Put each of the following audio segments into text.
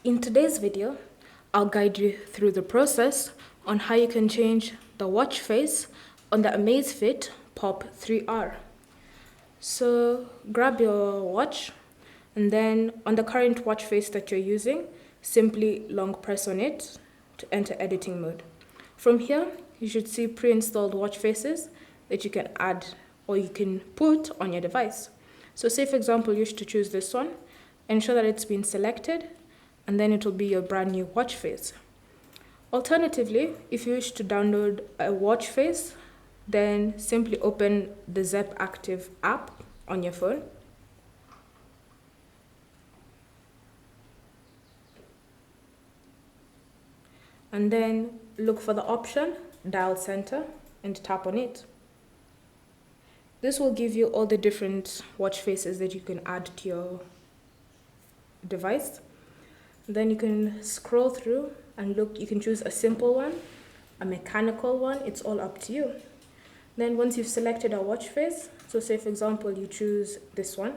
In today's video, I'll guide you through the process on how you can change the watch face on the Amazfit Pop 3R. So grab your watch, and then on the current watch face that you're using, simply long press on it to enter editing mode. From here, you should see pre-installed watch faces that you can add or you can put on your device. So say for example you wish to choose this one, ensure that it's been selected, and then it will be your brand new watch face. Alternatively, if you wish to download a watch face, then simply open the Zep Active app on your phone. And then look for the option, dial center, and tap on it. This will give you all the different watch faces that you can add to your device. Then you can scroll through and look, you can choose a simple one, a mechanical one, it's all up to you. Then once you've selected a watch face, so say for example you choose this one,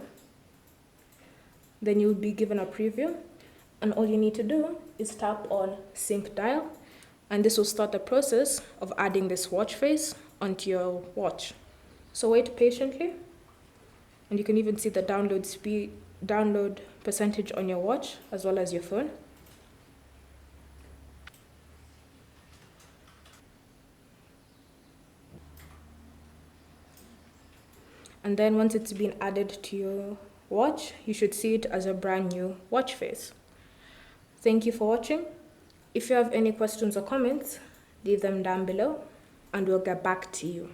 then you'll be given a preview, and all you need to do is tap on sync dial, and this will start the process of adding this watch face onto your watch. So wait patiently, and you can even see the download percentage on your watch as well as your phone. And then once it's been added to your watch, you should see it as a brand new watch face. Thank you for watching. If you have any questions or comments, leave them down below and we'll get back to you.